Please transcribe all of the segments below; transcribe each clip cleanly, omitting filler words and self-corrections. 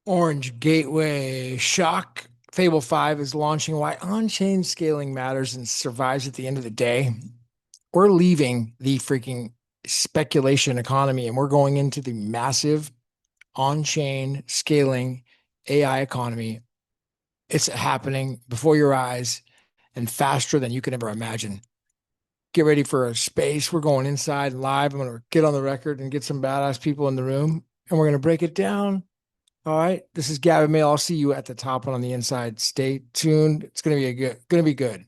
Orange Gateway shock. Fable 5 is launching. Why on-chain scaling matters and survives at the end of the day. We're leaving the freaking speculation economy and we're going into the massive on-chain scaling AI economy. It's happening before your eyes and faster than you can ever imagine. Get ready for a space. We're going inside live. I'm going to get on the record and get some badass people in the room and we're going to break it down. All right. This is Gavin Mehl. I'll see you at the top and on the inside. Stay tuned. It's gonna be good.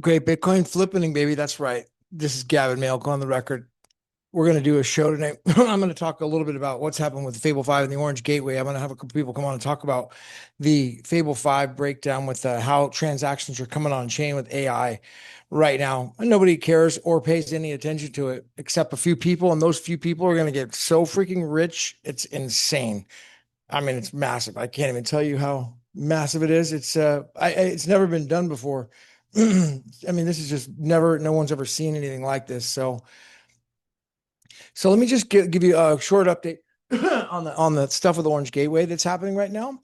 Great Bitcoin flippening, baby. That's right. This is Gavin Mehl. Go on the record. We're going to do a show tonight. I'm going to talk a little bit about what's happened with the Fable 5 and the Orange Gateway. I'm going to have a couple people come on and talk about the Fable 5 breakdown with how transactions are coming on chain with AI right now. And nobody cares or pays any attention to it except a few people. And those few people are going to get so freaking rich. It's insane. I mean, it's massive. I can't even tell you how massive it is. It's never been done before. I mean, this is just never, no one's ever seen anything like this. So let me just give you a short update on the stuff with Orange Gateway that's happening right now.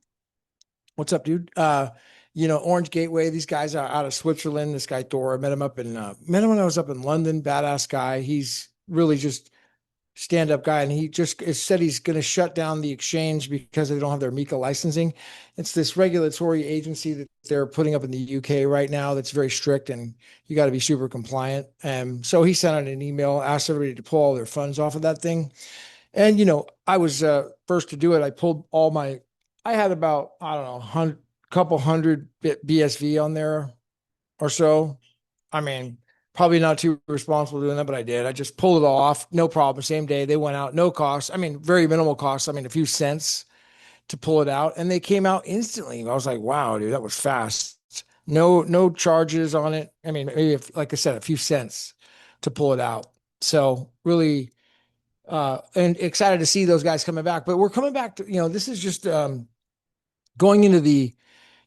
What's up, dude? Orange Gateway, these guys are out of Switzerland. This guy Thor, I met him met him when I was up in London. Badass guy. He's really just stand-up guy, and he just said he's going to shut down the exchange because they don't have their Mika licensing. It's this regulatory agency that they're putting up in the UK right now that's very strict, and you got to be super compliant. So he sent out an email, asked everybody to pull all their funds off of that thing. And I was first to do it. I pulled all my. I had about, I don't know, couple hundred BSV on there or so. I mean, probably not too responsible doing that, but I did. I just pulled it all off, no problem. Same day they went out, no cost. I mean, very minimal cost. I mean, a few cents to pull it out, and they came out instantly. I was like, wow, dude, that was fast. No charges on it. I mean, maybe if, like I said, a few cents to pull it out. So really, and excited to see those guys coming back. But we're coming back to, this is just going into the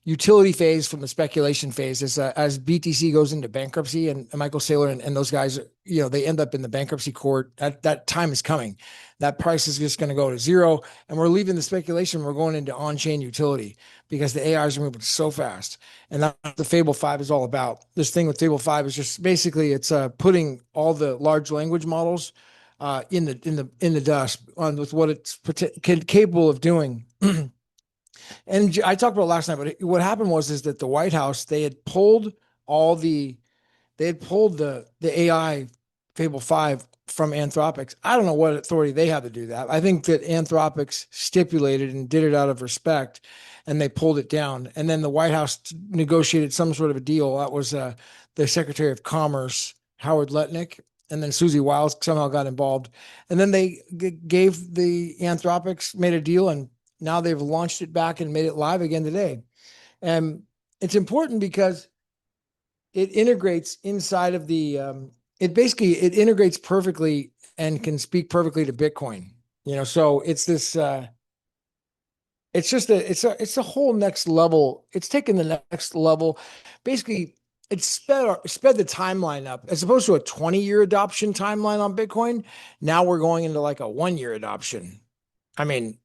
utility phase from the speculation phase as BTC goes into bankruptcy and Michael Saylor and those guys, they end up in the bankruptcy court. That time is coming. That price is just going to go to zero. And we're leaving the speculation. We're going into on-chain utility because the AIs are moving so fast. And that's what the Fable 5 is all about. This thing with Fable 5 is just basically it's putting all the large language models in the dust on with what it's capable of doing. And I talked about last night, but what happened is that the White House, they had pulled the AI Fable 5 from Anthropic. I don't know what authority they have to do that. I think that Anthropic stipulated and did it out of respect, and they pulled it down. And then the White House negotiated some sort of a deal. That was the Secretary of Commerce, Howard Lutnick, and then Susie Wiles somehow got involved. And then they gave the Anthropics, made a deal, and now they've launched it back and made it live again today. And it's important because it integrates inside of it integrates perfectly and can speak perfectly to Bitcoin. So it's this it's a whole next level. It's taken the next level. Basically, it's sped the timeline up as opposed to a 20-year adoption timeline on Bitcoin. Now we're going into like a 1 year adoption. I'm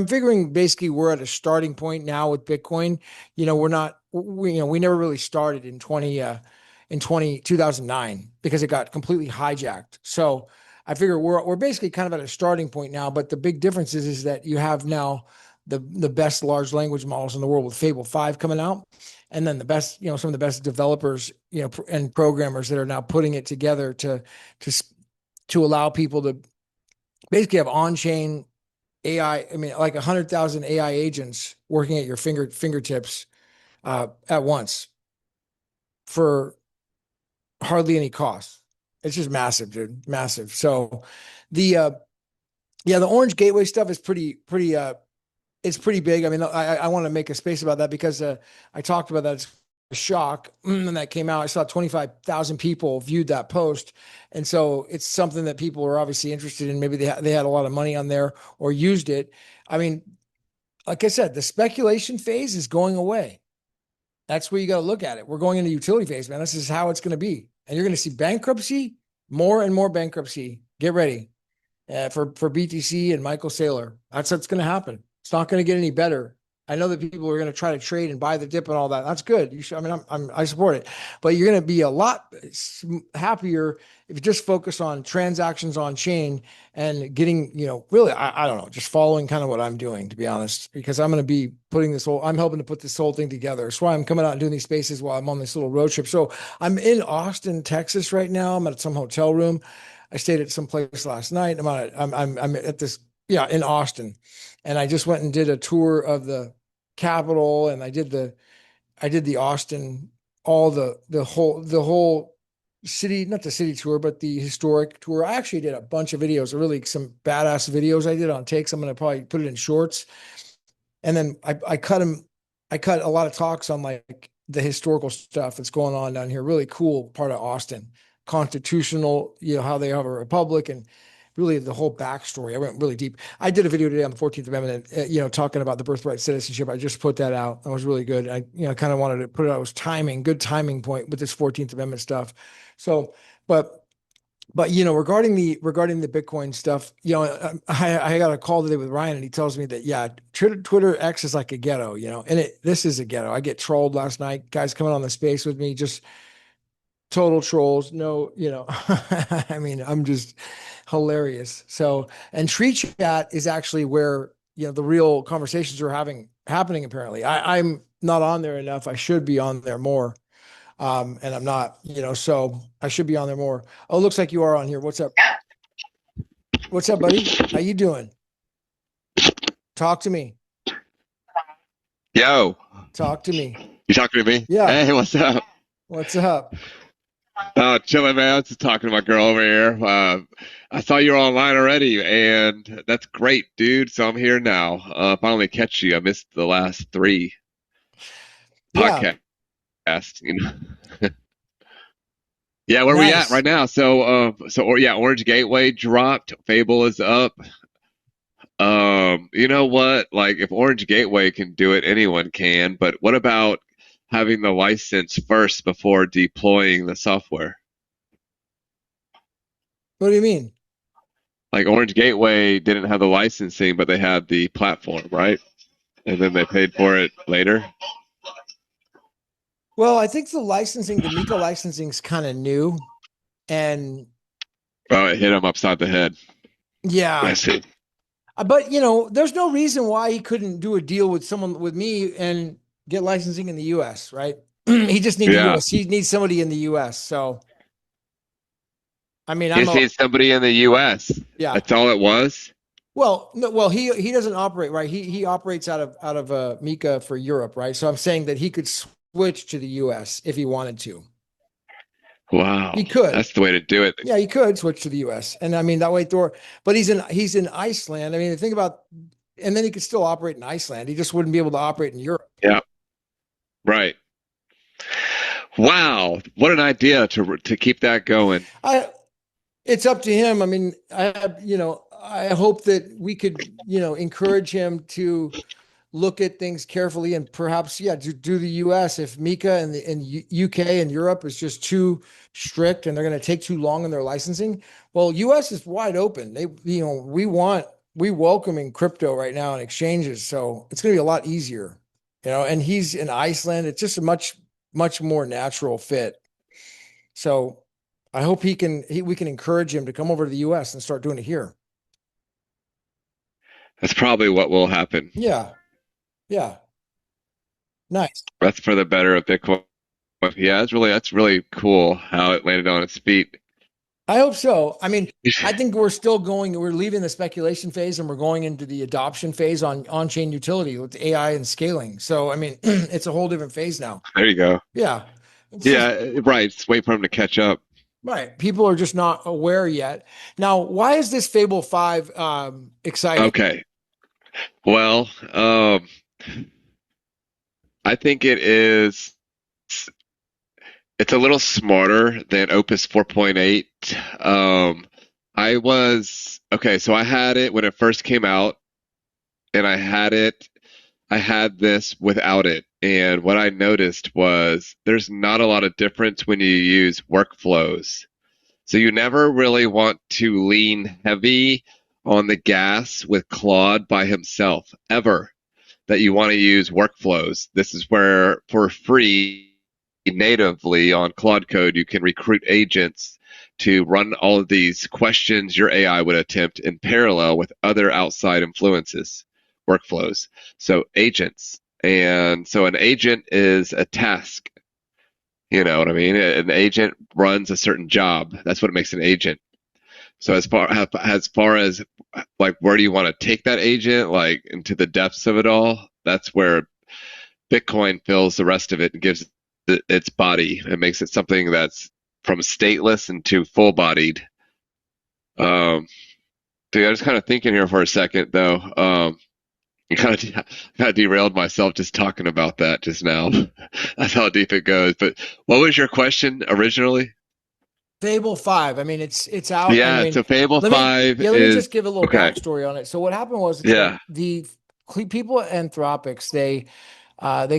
figuring basically we're at a starting point now with Bitcoin. We're not, we never really started in 2009 because it got completely hijacked. So I figure we're basically kind of at a starting point now, but the big difference is that you have now the best large language models in the world with Fable 5 coming out. And then the best, some of the best developers, and programmers that are now putting it together to allow people to basically have on-chain AI. I mean, like 100,000 AI agents working at your fingertips at once for hardly any cost. It's just massive, dude, massive. So the yeah, the Orange Gateway stuff is pretty it's pretty big. I mean, I want to make a space about that because I talked about that. It's a shock when that came out. I saw 25,000 people viewed that post. And so it's something that people are obviously interested in. Maybe they had a lot of money on there or used it. I mean, like I said, the speculation phase is going away. That's where you got to look at it. We're going into utility phase, man. This is how it's going to be. And you're going to see bankruptcy, more and more bankruptcy. Get ready for BTC and Michael Saylor. That's what's going to happen. It's not going to get any better. I know that people are going to try to trade and buy the dip and all that. That's good. You should, I mean, I support it, but you're going to be a lot happier if you just focus on transactions on chain and getting, really, I don't know, just following kind of what I'm doing, to be honest, because I'm going to be I'm helping to put this whole thing together. That's why I'm coming out and doing these spaces while I'm on this little road trip. So I'm in Austin, Texas right now. I'm at some hotel room. I stayed at some place last night. I'm at this, in Austin, and I just went and did a tour of the Capitol, and I did the Austin, the whole city, not the city tour, but the historic tour. I actually did a bunch of videos, really some badass videos I did on takes. I'm going to probably put it in shorts. And then I cut them. I cut a lot of talks on like the historical stuff that's going on down here. Really cool part of Austin, constitutional, how they have a republic and really the whole backstory. I went really deep. I did a video today on the 14th Amendment, talking about the birthright citizenship. I just put that out. That was really good. I, kind of wanted to put it out. It was good timing point with this 14th Amendment stuff. So, but regarding the Bitcoin stuff, I got a call today with Ryan, and he tells me that Twitter X is like a ghetto, and this is a ghetto. I get trolled last night. Guys coming on the space with me, just total trolls. No, I mean, I'm just hilarious. So, and Tree Chat is actually where the real conversations are happening. Apparently, I'm not on there enough. I should be on there more. And I'm not, so I should be on there more. Oh, looks like you are on here. What's up? What's up, buddy? How you doing? Talk to me. Yo, Talk to me. you talking to me? Yeah. Hey, what's up? What's up? Chilling, man. I was just talking to my girl over here. I saw you were online already, and that's great, dude. So I'm here now. Finally catch you. I missed the last three Yeah. podcasts. Yeah, where we at Nice. right now? So Orange Gateway dropped. Fable is up. You know what? Like, if Orange Gateway can do it, anyone can. But what about having the license first before deploying the software? What do you mean? Like Orange Gateway didn't have the licensing, but they had the platform, right? And then they paid for it later. Well, I think the Mika licensing is kind of new. And Oh, it hit them upside the head. I yeah, see. but there's no reason why he couldn't do a deal with someone with me and get licensing in the US, right? He just needs the Yeah. US. He needs somebody in the US. So, I mean, He just needs somebody in the US. yeah. That's all it was. Well, no, well, he doesn't operate, right. He operates out of Mika for Europe, right? So I'm saying that he could switch to the US if he wanted to. Wow. He could. That's the way to do it. Yeah, he could switch to the US. And I mean that way Thor, but he's in Iceland. I mean, think about, and then he could still operate in Iceland. He just wouldn't be able to operate in Europe. Yeah. Right. Wow. What an idea to keep that going. It's up to him. I mean, I hope that we could, encourage him to look at things carefully and perhaps, do the US if Mika and UK and Europe is just too strict and they're going to take too long in their licensing. Well, US is wide open. We welcoming crypto right now in exchanges. So it's going to be a lot easier, and he's in Iceland. It's just a much more natural fit. So I hope we can encourage him to come over to the US and start doing it here. That's probably what will happen. Yeah. Yeah. Nice. That's for the better of Bitcoin. Yeah, that's really cool how it landed on its feet. I hope so. I mean, I think we're leaving the speculation phase and we're going into the adoption phase on-chain utility with AI and scaling. So, I mean, it's a whole different phase now. There you go. Yeah. It's just Yeah, right. Just wait for him to catch up. right. People are just not aware yet. Now, why is this Fable 5 exciting? Okay. Well, I think it's a little smarter than Opus 4.8. Um, okay, so I had it when it first came out, and I had this without it. And what I noticed was there's not a lot of difference when you use workflows. So you never really want to lean heavy on the gas with Claude by himself, ever. That you want to use workflows. This is where, for free, natively on Claude Code, you can recruit agents to run all of these questions your AI would attempt in parallel with other outside influences, workflows. So agents. And so an agent is a task. You know what I mean? An agent runs a certain job. That's what makes an agent. So as far as like where do you want to take that agent, like into the depths of it all? That's where Bitcoin fills the rest of it and gives it its body and makes it something that's from stateless into full bodied. Um, Dude, I was kind of thinking here for a second though. You kind of derailed myself just talking about that just now. That's how deep it goes. But what was your question originally? Fable 5. I mean, it's out. I Yeah, mean, so Fable let me 5 yeah, let me is just give a little okay. backstory on it. So what happened was Yeah. the people at Anthropics, they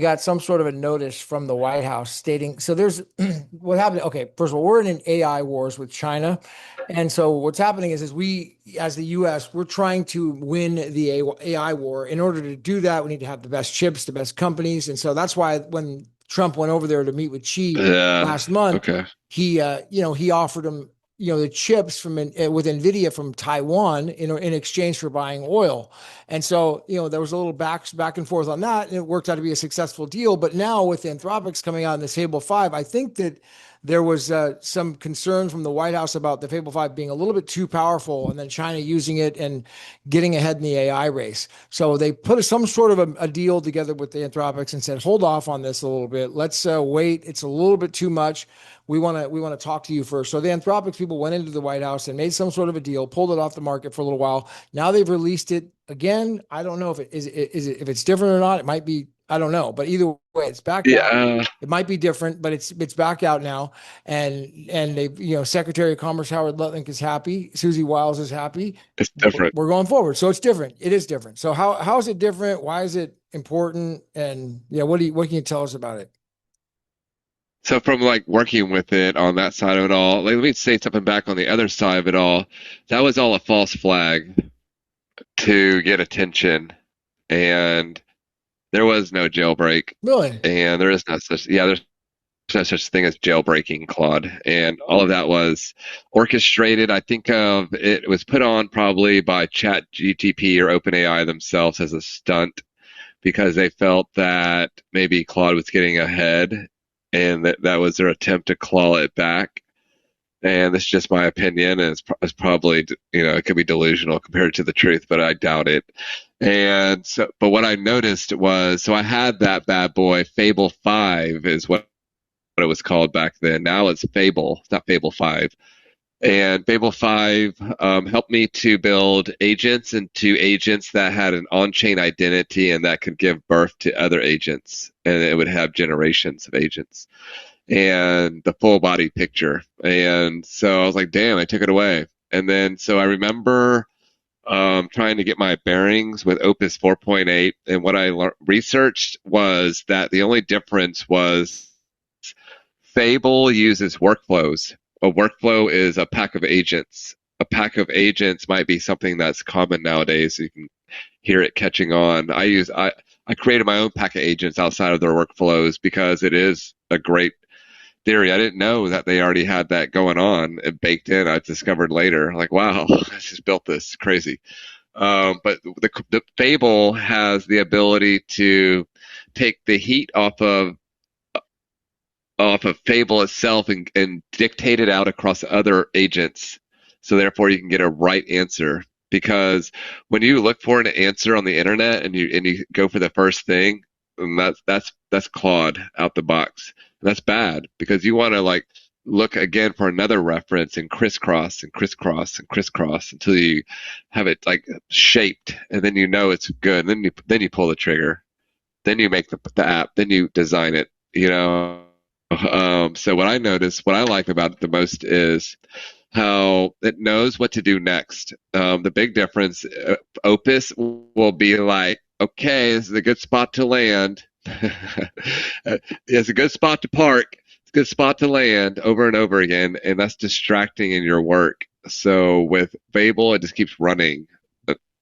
got some sort of a notice from the White House stating so there's what happened. Okay, first of all, we're in an AI wars with China. And so what's happening is we, as the US, we're trying to win the AI war. In order to do that, we need to have the best chips, the best companies. And so that's why when Trump went over there to meet with Xi Yeah. last month, Okay. he offered him, the chips from with Nvidia from Taiwan in exchange for buying oil. And so, there was a little back and forth on that, and it worked out to be a successful deal. But now with Anthropics coming out in the Fable 5, I think that there was some concern from the White House about the Fable 5 being a little bit too powerful and then China using it and getting ahead in the AI race. So they put some sort of a deal together with the Anthropics and said, hold off on this a little bit. Let's wait. It's a little bit too much. We want to talk to you first. So the Anthropics people went into the White House and made some sort of a deal, pulled it off the market for a little while. Now they've released it again. I don't know if if it's different or not. It might be. I don't know, but either way, it's back out. Yeah, It might be different, but it's back out now. And they, Secretary of Commerce Howard Lutnick is happy. Susie Wiles is happy. it's different. We're going forward. So it's different. It is different. So how is it different? Why is it important? And yeah, what can you tell us about it? So from like working with it on that side of it all, like, let me say something back on the other side of it all. That was all a false flag to get attention, and there was no jailbreak, Really? and there's no such thing as jailbreaking Claude, and all of that was orchestrated. I think of it was put on probably by Chat GTP or OpenAI themselves as a stunt because they felt that maybe Claude was getting ahead and that was their attempt to claw it back. And this is just my opinion, and it's probably, it could be delusional compared to the truth, but I doubt it. And so, but what I noticed was, so I had that bad boy, Fable 5 is what it was called back then. Now it's Fable, it's not Fable 5. And Fable 5 helped me to build agents into agents that had an on-chain identity and that could give birth to other agents. And it would have generations of agents and the full body picture. And so I was like, damn, I took it away. And then so I remember trying to get my bearings with Opus 4.8. And what I researched was that the only difference was Fable uses workflows. A workflow is a pack of agents. A pack of agents might be something that's common nowadays. You can hear it catching on. I created my own pack of agents outside of their workflows because it is a great theory. I didn't know that they already had that going on and baked in. I discovered later, like, wow, I just built this crazy. But the Fable has the ability to take the heat off of Fable itself and dictate it out across other agents. So therefore you can get a right answer. Because when you look for an answer on the internet and you go for the first thing, and that's Claude out the box. And that's bad because you want to like look again for another reference and crisscross and crisscross and crisscross until you have it like shaped, and then you know it's good. And then you pull the trigger, then you make the app, then you design it. You know. So what I notice, what I like about it the most is how it knows what to do next. The big difference, Opus will be like, okay, this is a good spot to land. It's a good spot to park. It's a good spot to land over and over again, and that's distracting in your work. So with Fable, it just keeps running,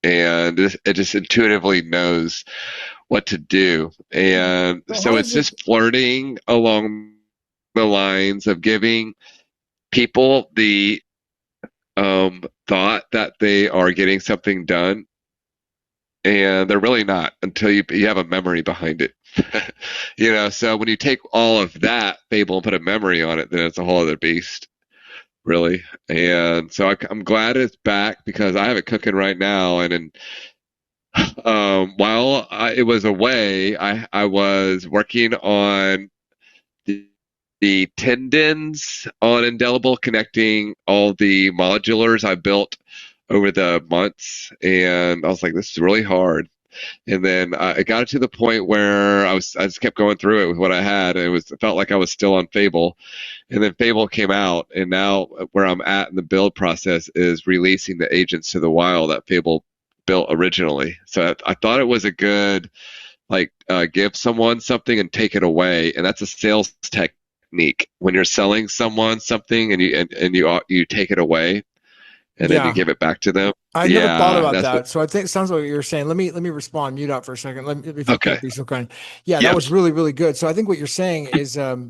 and it just intuitively knows what to do. And So so how it's is it? just flirting along the lines of giving people the thought that they are getting something done, and they're really not until you have a memory behind it. You know, so when you take all of that Fable and put a memory on it, then it's a whole other beast, really. And so I'm glad it's back because I have it cooking right now. And in, while it was away, I was working on the, the tendons on Indelible, connecting all the modulars I built over the months, and I was like, this is really hard. And then it got to the point where I just kept going through it with what I had, and it felt like I was still on Fable. And then Fable came out, and now where I'm at in the build process is releasing the agents to the wild that Fable built originally. So I thought it was a good like give someone something and take it away, and that's a sales technique. When you're selling someone something and you take it away and then you Yeah. give it back to them. I never thought Yeah, about that's what. that. So I think it sounds like what you're saying. Let me respond. Mute out for a second. If you could Okay. be so kind. Yeah, that Yep. was really, really good. So I think what you're saying is, yeah,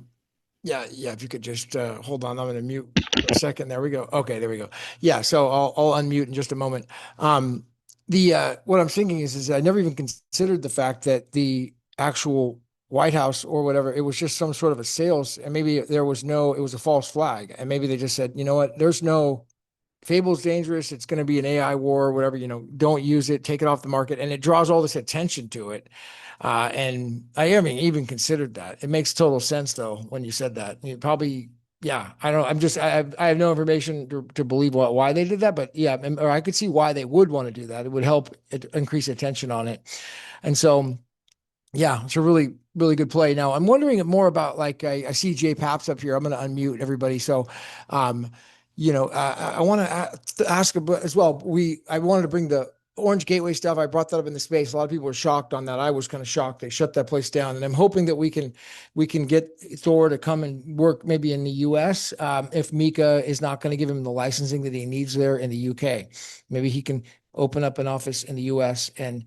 yeah. If you could just hold on, I'm going to mute for a second. There we go. Okay, there we go. Yeah. So I'll unmute in just a moment. The what I'm thinking is I never even considered the fact that the actual White House or whatever, it was just some sort of a sales, and maybe there was no, it was a false flag, and maybe they just said, you know what, there's no. Fable's dangerous. It's going to be an AI war or whatever, don't use it, take it off the market. And it draws all this attention to it. And I haven't even considered that. It makes total sense though, when you said that. You probably, yeah, I don't know. I have no information to believe why they did that, but yeah, or I could see why they would want to do that. It would help increase attention on it. And so, yeah, it's a really, really good play. Now, I'm wondering more about like I see Jay Paps up here. I'm going to unmute everybody. So, um, I want to ask about as well. I wanted to bring the Orange Gateway stuff. I brought that up in the space. A lot of people were shocked on that. I was kind of shocked. They shut that place down, and I'm hoping that we can get Thor to come and work maybe in the U.S. If Mika is not going to give him the licensing that he needs there in the U.K., maybe he can open up an office in the U.S. and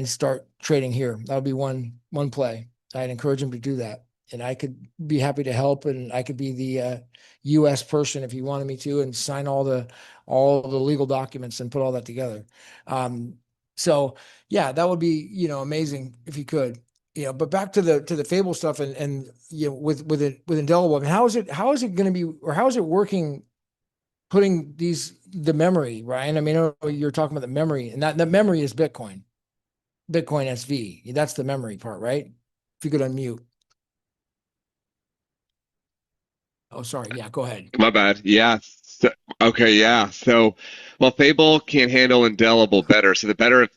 start trading here. That would be one play. I'd encourage him to do that, and I could be happy to help, and I could be the U.S. person if he wanted me to, and sign all the legal documents and put all that together. Um, so yeah, that would be amazing if you could. But back to the Fable stuff and with Indelible. I mean, how is it going to be, or how is it working? Putting the memory, Ryan. I mean, I know you're talking about the memory, and that memory is Bitcoin SV. That's the memory part, right? If you could unmute. Oh, sorry. Yeah, go ahead. My bad. Yeah. So, okay. Yeah. So, well, Fable can handle Indelible better. So the better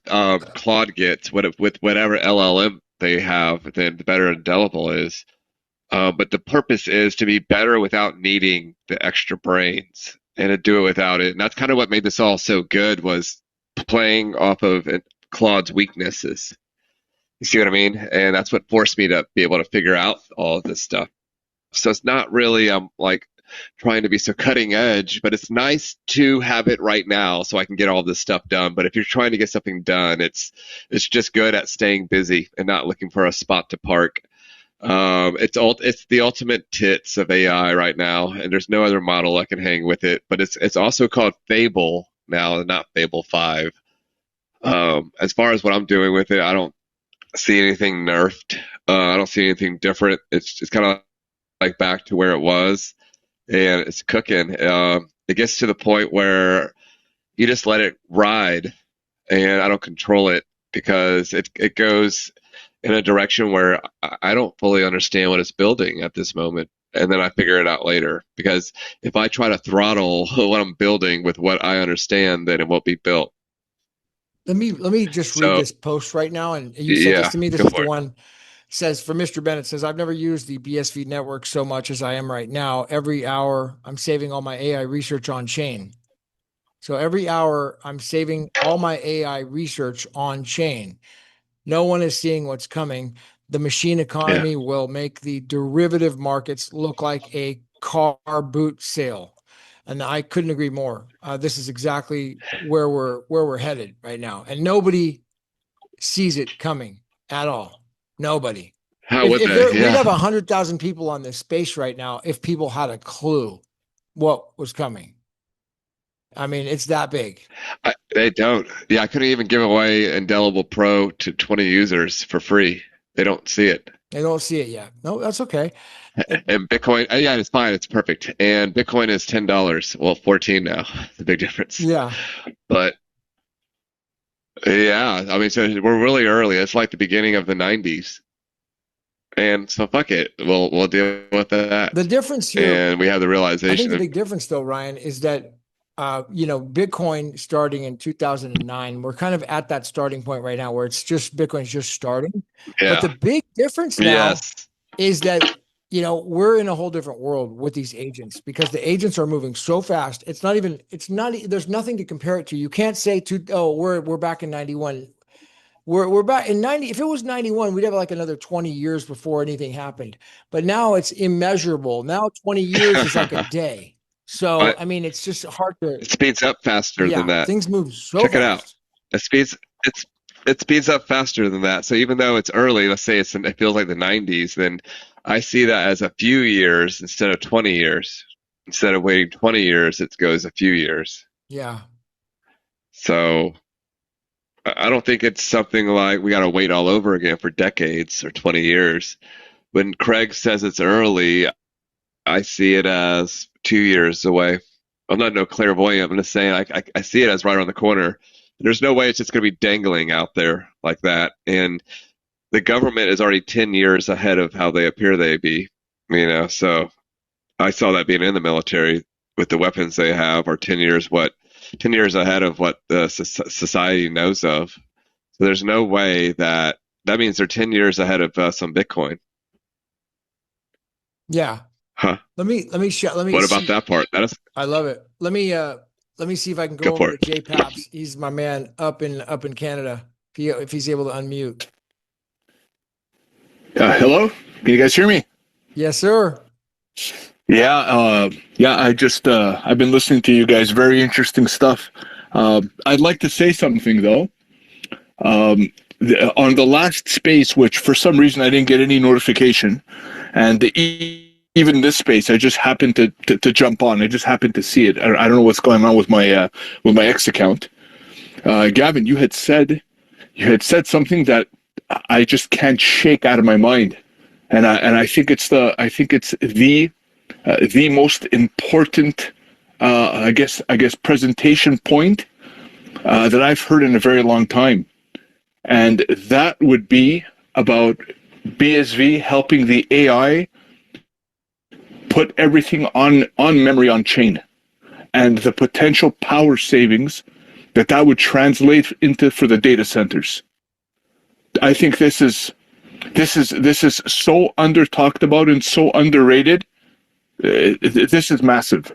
Claude gets, with whatever LLM they have, then the better Indelible is. But the purpose is to be better without needing the extra brains and to do it without it. And that's kind of what made this all so good was playing off of Claude's weaknesses. You see what I mean? And that's what forced me to be able to figure out all of this stuff. So it's not really like trying to be so cutting edge, but it's nice to have it right now so I can get all this stuff done. But if you're trying to get something done, it's just good at staying busy and not looking for a spot to park. It's the ultimate tits of AI right now, and there's no other model that can hang with it. But it's also called Fable now, not Fable 5. As far as what I'm doing with it, I don't see anything nerfed. I don't see anything different. It's kind of like back to where it was, and it's cooking. It gets to the point where you just let it ride, and I don't control it because it goes. in a direction where I don't fully understand what it's building at this moment. And then I figure it out later. Because if I try to throttle what I'm building with what I understand, then it won't be built. Let me just read So this post right now. And you sent this yeah, to me. This go is the for it. one says for Mr. Bennett says, I've never used the BSV network so much as I am right now. Every hour I'm saving all my AI research on chain. So every hour I'm saving all my AI research on chain. No one is seeing what's coming. The machine Yeah. economy will make the derivative markets look like a car boot sale. And I couldn't agree more. This is exactly where we're headed right now, and nobody sees it coming at all. Nobody. How If would if they? there we'd Yeah. have 100,000 people on this space right now if people had a clue what was coming. I mean, it's that big. They don't. Yeah, I couldn't even give away Indelible Pro to 20 users for free. They don't see it. They don't see it yet. No, that's okay. It, And Bitcoin, yeah, it's fine. It's perfect. And Bitcoin is $10. Well, 14 now. It's a big difference. yeah. But yeah, I mean, so we're really early. It's like the beginning of the 90s. And so fuck it. We'll deal with that. The difference here, And we have the I think realization the of, big difference though, Ryan, is that Bitcoin starting in 2009, we're kind of at that starting point right now where it's just Bitcoin's just starting. But the yeah. big difference now Yes. is that we're in a whole different world with these agents because the agents are moving so fast. There's nothing to compare it to. You can't say we're back in 91. We're back in 90. If it was 91, we'd have like another 20 years before anything happened. But now it's immeasurable. Now 20 years is like a day. So But I mean, it's just hard to, it speeds up faster than yeah, that. things move so Check it out. fast. It speeds it's it speeds up faster than that. So even though it's early, let's say it feels like the 90s, then I see that as a few years instead of 20 years. Instead of waiting 20 years, it goes a few years. Yeah. So I don't think it's something like we got to wait all over again for decades or 20 years. When Craig says it's early, I see it as 2 years away. I'm not no clairvoyant. I'm just saying I see it as right around the corner. There's no way it's just going to be dangling out there like that. And the government is already 10 years ahead of how they appear they be. So I saw that being in the military with the weapons they have are 10 years ahead of what the society knows of. So there's no way that means they're 10 years ahead of us on Bitcoin. Yeah. Huh. Let me What about see. that part? That is, I love it. Let me see if I can go go over for to it. J Paps. He's my man up in Canada. If he's able to unmute. Hello? Can you guys hear me? Yes, sir. Yeah. I've been listening to you guys. Very interesting stuff. I'd like to say something though. On the last space, which for some reason I didn't get any notification, and even this space, I just happened to jump on. I just happened to see it. I don't know what's going on with my X account. Gavin, you had said something that I just can't shake out of my mind, and I think it's the most important I guess presentation point that I've heard in a very long time, and that would be about BSV helping the AI put everything on memory on chain, and the potential power savings that would translate into for the data centers. I think this is so under talked about and so underrated. This is massive.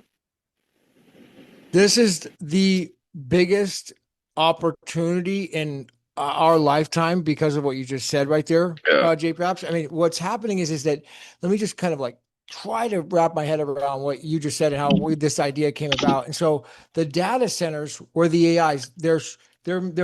This is the biggest opportunity in our lifetime because of what you just said right there, Yeah. J Paps. I mean, what's happening is that let me just kind of like try to wrap my head around what you just said and how this idea came about. And so the data centers where the AIs, they're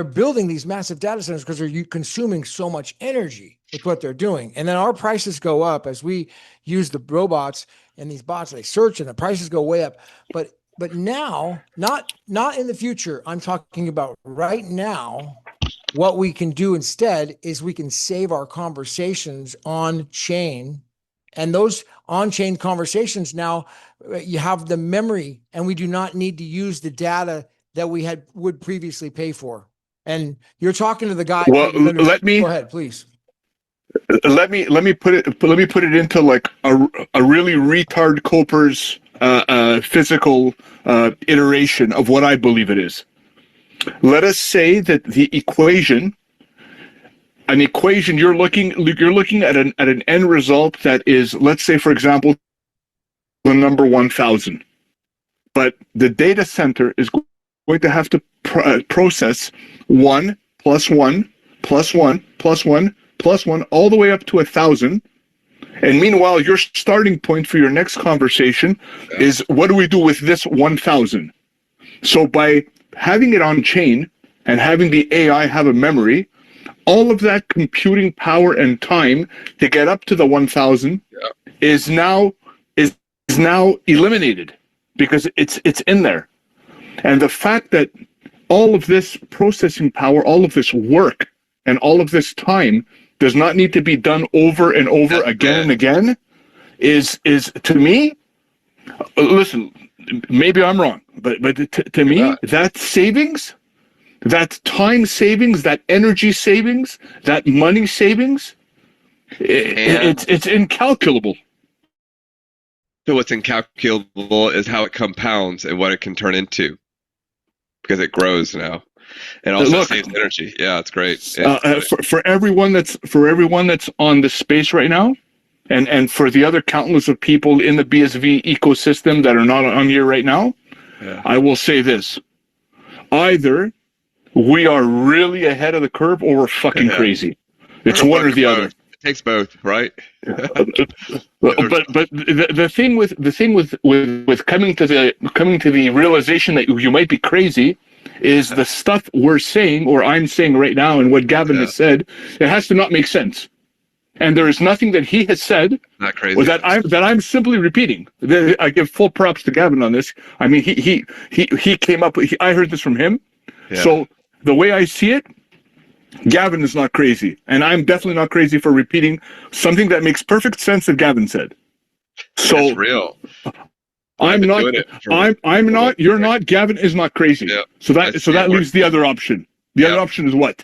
building these massive data centers because they're consuming so much energy with what they're doing. And then our prices go up as we use the robots and these bots, they search and the prices go way up. But now, not in the future, I'm talking about right now. What we can do instead is we can save our conversations on chain. And those on chain conversations now, you have the memory, and we do not need to use the data that we would previously pay for. And you're talking to the guy Well, that literally, let me go ahead, please. let me put it into like a really retard Coper's physical iteration of what I believe it is. Let us say that the equation, you're looking at an end result that is, let's say, for example, the number 1,000. But the data center is going to have to process 1 plus 1 plus 1 plus 1 plus 1 all the way up to 1,000. And meanwhile, your starting point for your next conversation is, what do we do with this 1,000? So by having it on chain and having the AI have a memory, all of that computing power and time to get up to the 1,000 is now eliminated because it's in there. And the fact that all of this processing power, all of this work, and all of this time does not need to be done over and over again and again is to me, listen, maybe I'm wrong, but to me, that savings, that time savings, that energy savings, that money savings, it's incalculable. So what's incalculable is how it compounds and what it can turn into, because it grows now, and also saves energy. Yeah, it's great. For everyone that's on the space right now, and for the other countless of people in the BSV ecosystem that are not on here right now, I will say this: either we are really ahead of the curve, or we're fucking crazy. It's one or the other. It takes both, right? but the thing with coming to the realization that you might be crazy is the stuff we're saying, or I'm saying right now, and what Gavin has said, it has to not make sense. And there is nothing that he has said not crazy, or that I'm simply repeating. I give full props to Gavin on this. I mean, he came up. I heard this from him. Yeah. So the way I see it, Gavin is not crazy, and I'm definitely not crazy for repeating something that makes perfect sense that Gavin said. So that's real. I'm not. You're not. Gavin is not crazy. Yeah. So that leaves the other option. The other option is what?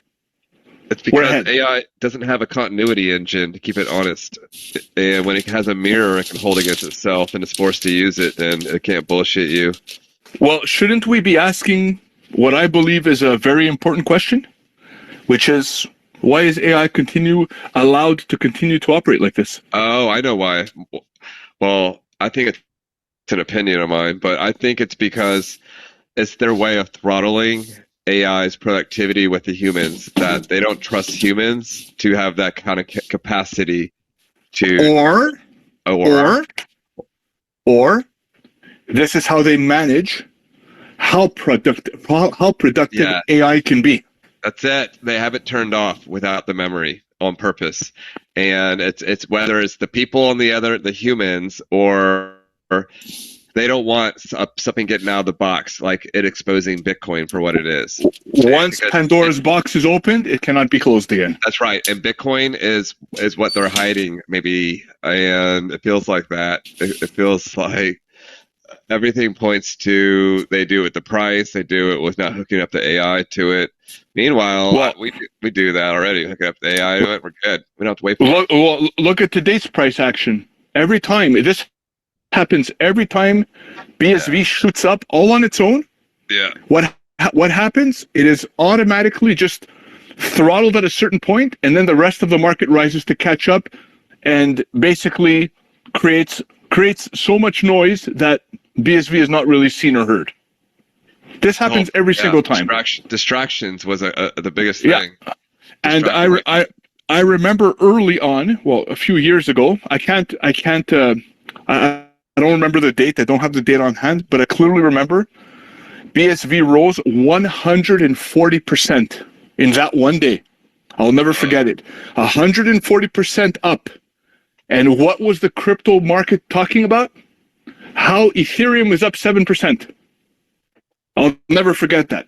It's because AI doesn't have a continuity engine to keep it honest, and when it has a mirror it can hold against itself, and it's forced to use it, then it can't bullshit you. Well, shouldn't we be asking what I believe is a very important question? Which is, why is AI allowed to continue to operate like this? Oh, I know why. Well, I think it's an opinion of mine, but I think it's because it's their way of throttling AI's productivity with the humans, that they don't trust humans to have that kind of capacity to... Or this is how they manage how productive AI can be. That's it. They have it turned off without the memory on purpose, and it's whether it's the people on the humans, or they don't want something getting out of the box, like it exposing Bitcoin for what it is. Once Pandora's box is opened, it cannot be closed again. That's right, and Bitcoin is what they're hiding, maybe, and it feels like that. It feels like everything points to they do it with the price, they do it with not hooking up the AI to it. Meanwhile, we do that already. Hook up the AI to it, we're good. We don't have to wait for look at today's price action. Every time this happens, every time BSV shoots up all on its own, what happens? It is automatically just throttled at a certain point, and then the rest of the market rises to catch up, and basically creates so much noise that BSV is not really seen or heard. This happens every single time. Distractions was the biggest thing. And I remember early on, well, a few years ago, I don't remember the date. I don't have the date on hand, but I clearly remember BSV rose 140% in that one day. I'll never forget it. 140% up. And what was the crypto market talking about? How Ethereum was up 7%. I'll never forget that.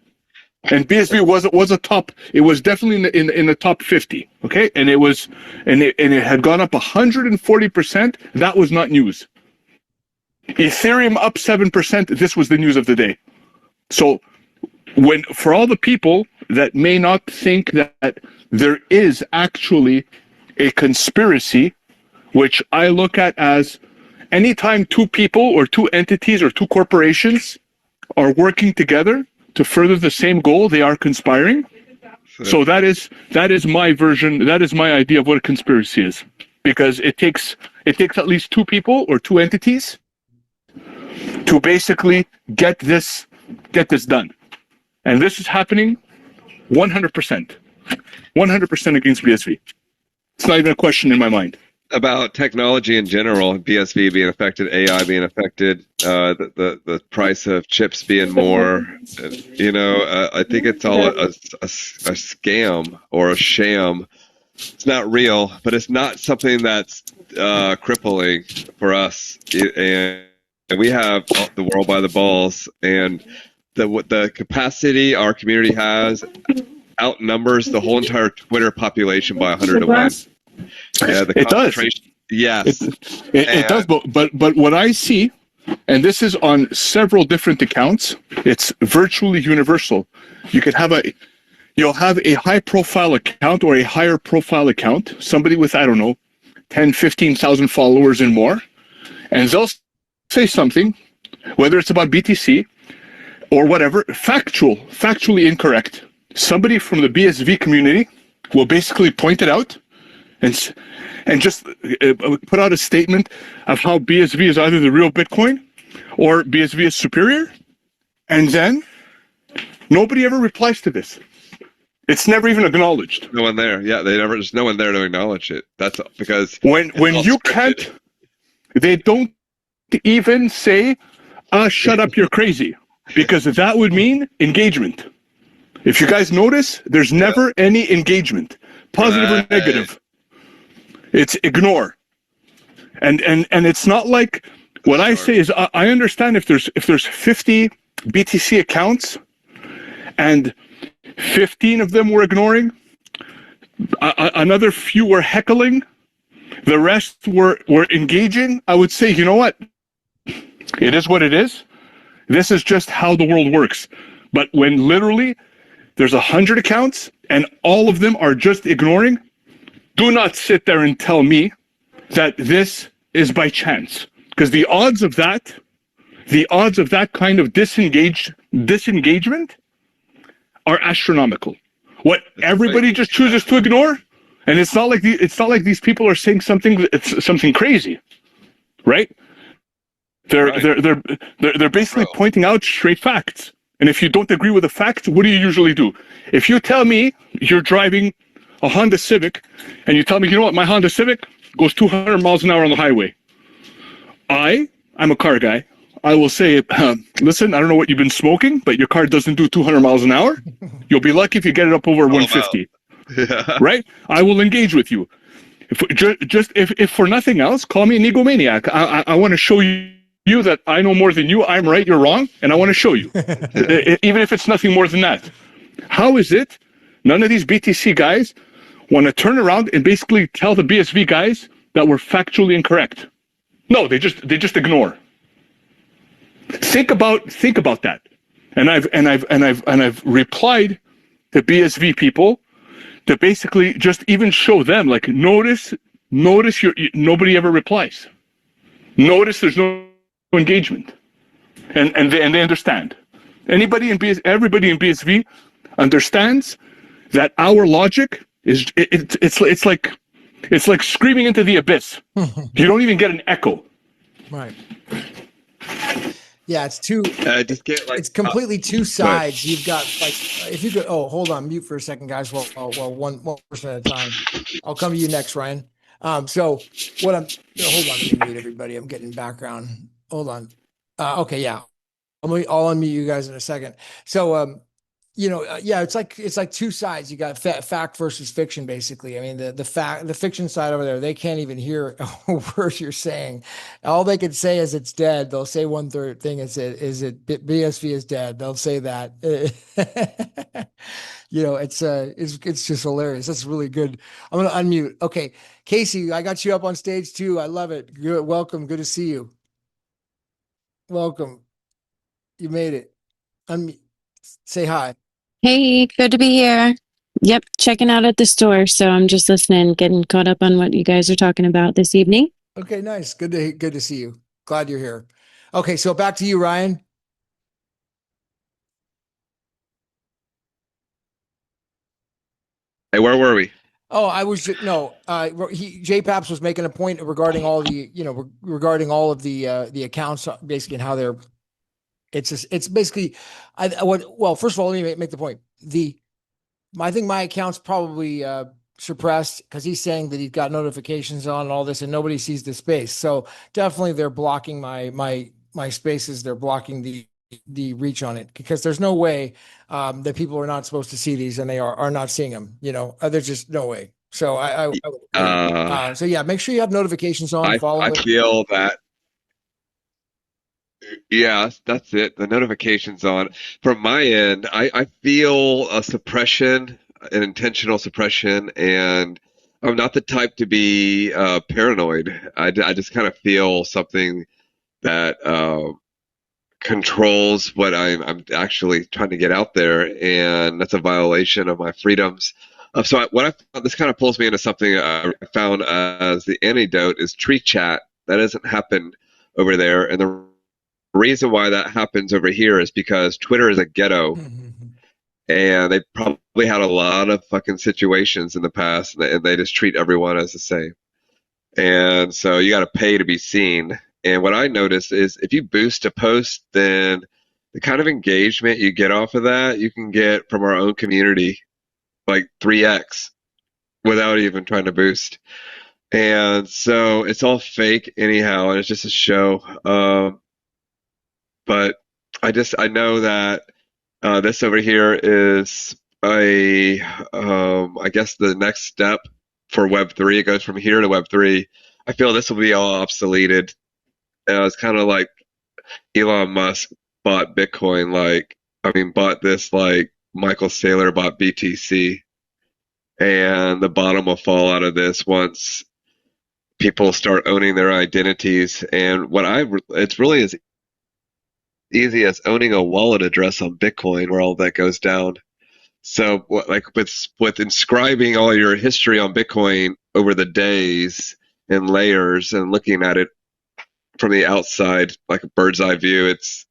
And BSV was a top. It was definitely in the top 50. Okay, and it had gone up 140%. That was not news. Ethereum up 7%. This was the news of the day. So, for all the people that may not think that there is actually a conspiracy, which I look at as anytime two people or two entities or two corporations are working together to further the same goal, they are conspiring. So that is my version. That is my idea of what a conspiracy is, because it takes at least two people or two entities to basically get this done, and this is happening 100%, 100% against BSV. It's not even a question in my mind. About technology in general, BSV being affected, AI being affected, the price of chips being more, I think it's all a scam or a sham. It's not real, but it's not something that's crippling for us. And we have the world by the balls, and the capacity our community has outnumbers the whole entire Twitter population by 100 to 1. Yeah, it does. Yes, it does. But what I see, and this is on several different accounts, it's virtually universal. You'll have a high profile account or a higher profile account, somebody with, I don't know, 10, 15,000 followers and more, and they'll say something, whether it's about BTC or whatever, factually incorrect. Somebody from the BSV community will basically point it out and just put out a statement of how BSV is either the real Bitcoin or BSV is superior, and then nobody ever replies to this. It's never even acknowledged. No one there. Yeah, there's no one there to acknowledge it. That's because when you can't, they don't even say, shut up, you're crazy, because that would mean engagement. If you guys notice, there's never any engagement, positive or negative. It's ignore. And it's not like, what I say is, I understand if there's 50 BTC accounts and 15 of them were ignoring, another few were heckling, the rest were engaging, I would say, you know what? It is what it is. This is just how the world works. But when literally there's 100 accounts and all of them are just ignoring, do not sit there and tell me that this is by chance, because the odds of that kind of disengagement are astronomical. What everybody just chooses to ignore, and it's not like these people are saying something crazy, right? They're basically pointing out straight facts. And if you don't agree with the facts, what do you usually do? If you tell me you're driving a Honda Civic, and you tell me, you know what, my Honda Civic goes 200 miles an hour on the highway. I'm a car guy. I will say, listen, I don't know what you've been smoking, but your car doesn't do 200 miles an hour. You'll be lucky if you get it up over 150. Yeah. Right? I will engage with you. If for nothing else, call me an egomaniac. I want to show you that I know more than you. I'm right, you're wrong, and I want to show you. Even if it's nothing more than that. How is it none of these BTC guys want to turn around and basically tell the BSV guys that we're factually incorrect? No, they just ignore. Think about that. And I've replied to BSV people to basically just even show them, like, notice nobody ever replies. Notice there's no engagement. And they understand. Everybody in BSV understands that our logic is it's like screaming into the abyss. You don't even get an echo. Right. Yeah, it's two. It's completely two sides. You've got, like, if you could. Oh, hold on, mute for a second, guys. Well, one person at a time. I'll come to you next, Ryan. So what hold on, let me mute everybody. I'm getting background. Hold on. Okay, yeah. I'll unmute you guys in a second. So yeah, it's like two sides. You got fact versus fiction, basically. I mean, the fiction side over there, they can't even hear a word you're saying. All they can say is it's dead. They'll say one third thing. Is it BSV is dead. They'll say that. It's just hilarious. That's really good. I'm gonna unmute. Okay, Casey, I got you up on stage too. I love it. Good, welcome. Good to see you. Welcome. You made it. Say hi. Hey, good to be here. Yep, checking out at the store. So I'm just listening, getting caught up on what you guys are talking about this evening. Okay, nice. Good to see you. Glad you're here. Okay, so back to you, Ryan. Hey, where were we? Oh, I was just no. J Paps was making a point regarding all the regarding all of the accounts basically and how they're. It's just it's basically, well, first of all, let me make the point. I think my account's probably suppressed because he's saying that he's got notifications on and all this, and nobody sees the space. So definitely, they're blocking my spaces. They're blocking the reach on it because there's no way that people are not supposed to see these and they are not seeing them. There's just no way. So so yeah, make sure you have notifications on. Follow I it. feel that. Yeah, that's it. The notifications on. From my end, I feel a suppression, an intentional suppression, and I'm not the type to be paranoid. I just kind of feel something that controls what I'm actually trying to get out there, and that's a violation of my freedoms. What I found, this kind of pulls me into something I found as the antidote is tree chat. That doesn't happen over there, and the reason why that happens over here is because Twitter is a ghetto, and they probably had a lot of fucking situations in the past, and they just treat everyone as the same. And so you got to pay to be seen. And what I noticed is if you boost a post, then the kind of engagement you get off of that, you can get from our own community like 3x without even trying to boost. And so it's all fake anyhow, and it's just a show. But I know that this over here is I guess the next step for Web3. It goes from here to Web3. I feel this will be all obsoleted. It's kind of like Elon Musk bought Bitcoin, bought this like Michael Saylor bought BTC, and the bottom will fall out of this once people start owning their identities. And it's really as easy as owning a wallet address on Bitcoin, where all that goes down. So, like with inscribing all your history on Bitcoin over the days and layers, and looking at it from the outside like a bird's eye view, it's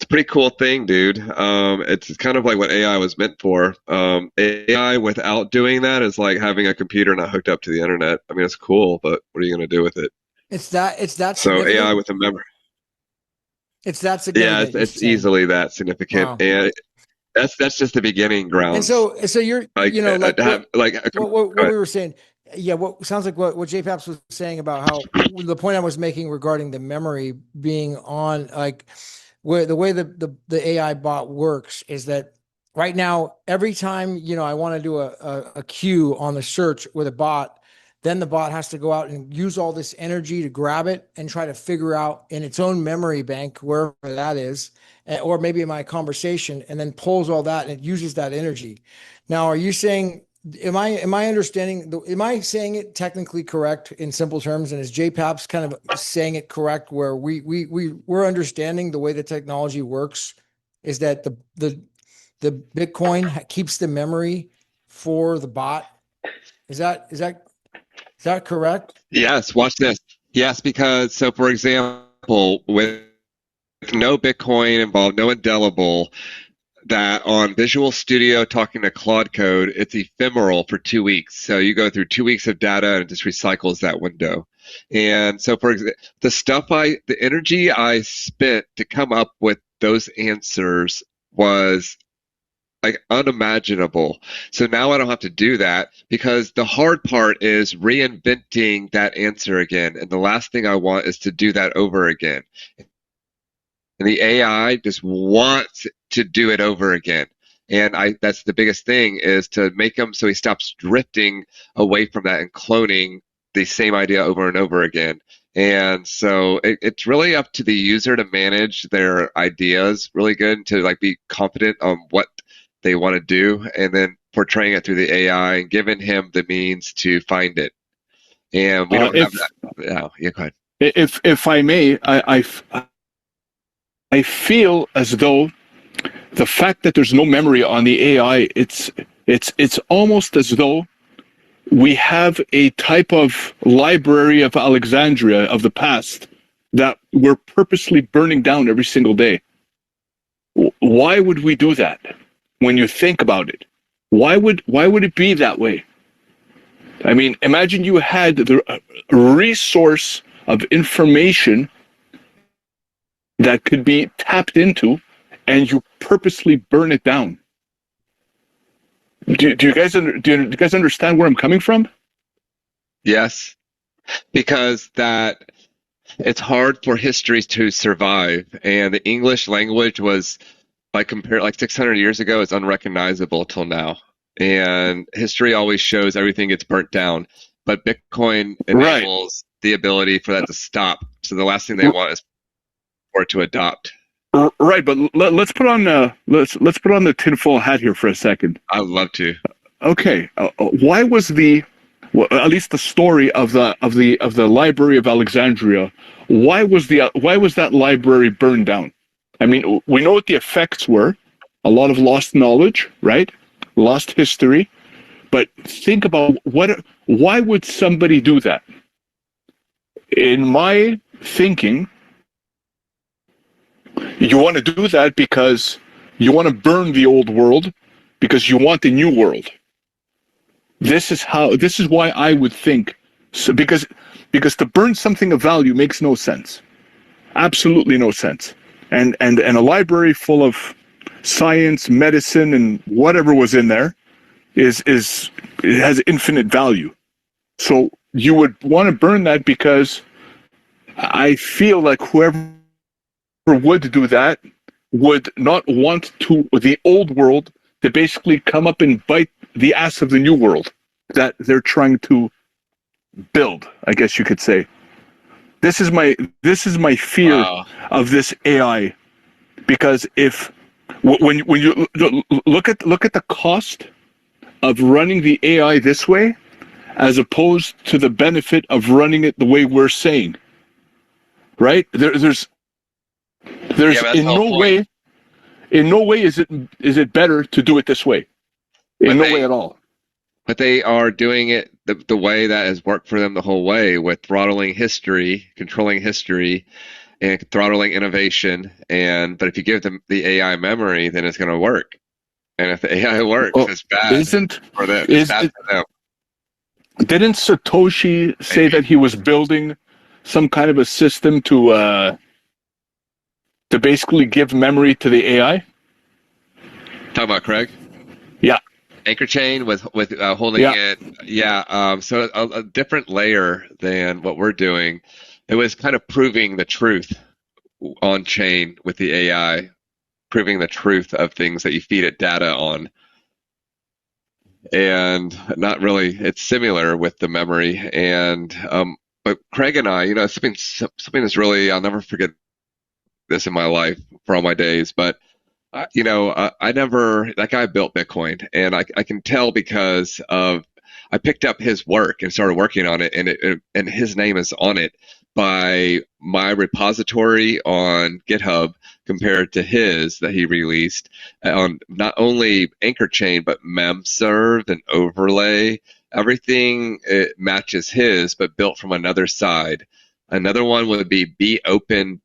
a pretty cool thing, dude. It's kind of like what AI was meant for. AI without doing that is like having a computer not hooked up to the internet. I mean, it's cool, but what are you going to do with it? It's that So AI with a memory. It's that significant. Yeah, it's easily that significant. Wow. And that's just the beginning ground. And so you're like, what we were saying. Yeah, what sounds like what JPaps was saying about how the point I was making regarding the memory being on, like where the way the AI bot works is that right now, every time I want to do a queue on the search with a bot, then the bot has to go out and use all this energy to grab it and try to figure out in its own memory bank, wherever that is, or maybe in my conversation, and then pulls all that and it uses that energy. Now, are you saying, am I understanding, am I saying it technically correct in simple terms? And is JPaps kind of saying it correct where we're understanding the way the technology works is that the Bitcoin keeps the memory for the bot? Is that correct? Yes, watch this. Yes, because so for example, with no Bitcoin involved, no Indelible, that on Visual Studio talking to Claude Code, it's ephemeral for 2 weeks. So you go through 2 weeks of data and it just recycles that window. And so for example, the energy I spent to come up with those answers was like unimaginable. So now I don't have to do that because the hard part is reinventing that answer again. And the last thing I want is to do that over again. And the AI just wants to do it over again. And that's the biggest thing is to make him so he stops drifting away from that and cloning the same idea over and over again. And so it's really up to the user to manage their ideas really good and to like be confident on what they want to do, and then portraying it through the AI and giving him the means to find it. And we don't have that. Oh, yeah, go ahead. If I may, I feel as though the fact that there's no memory on the AI, it's It's almost as though we have a type of library of Alexandria of the past that we're purposely burning down every single day. Why would we do that? When you think about it, why would it be that way? I mean, imagine you had the resource of information that could be tapped into, and you purposely burn it down. Do you guys understand where I'm coming from? Yes, because that it's hard for histories to survive, and the English language was, like 600 years ago, is unrecognizable till now. And history always shows everything gets burnt down, but Bitcoin enables the ability for that to stop. So the last thing they want is for it to adopt. Right, but let's put on let's put on the tinfoil hat here for a second. I'd love to. Okay, why was at least the story of the Library of Alexandria? Why was that library burned down? I mean, we know what the effects were. A lot of lost knowledge, right? Lost history. But think about why would somebody do that? In my thinking, you want to do that because you want to burn the old world because you want the new world. This is why I would think. So because to burn something of value makes no sense. Absolutely no sense. And a library full of science, medicine, and whatever was in there it has infinite value. So you would want to burn that because I feel like whoever would do that would not want the old world to basically come up and bite the ass of the new world that they're trying to build, I guess you could say. This is my fear of this AI, because when you look at the cost of running the AI this way, as opposed to the benefit of running it the way we're saying, right? There's in no way is it better to do it this way. No way at all. But they are doing it the way that has worked for them the whole way, with throttling history, controlling history, and throttling innovation. But if you give them the AI memory, then it's going to work. And if the AI works, it's bad for them. It's bad for them. Didn't Satoshi say that he was building some kind of a system to basically give memory to the AI? Talking about Craig? Yeah. Anchor chain with holding it. Yeah. So a different layer than what we're doing. It was kind of proving the truth on chain with the AI, proving the truth of things that you feed it data on. And not really, it's similar with the memory. And but Craig and I, something that's really, I'll never forget this in my life for all my days, but I never, that guy built Bitcoin, and I can tell because I picked up his work and started working on it, and his name is on it by my repository on GitHub compared to his that he released on not only Anchor Chain, but memserve and overlay. Everything, it matches his, but built from another side. Another one would be beopen.ai.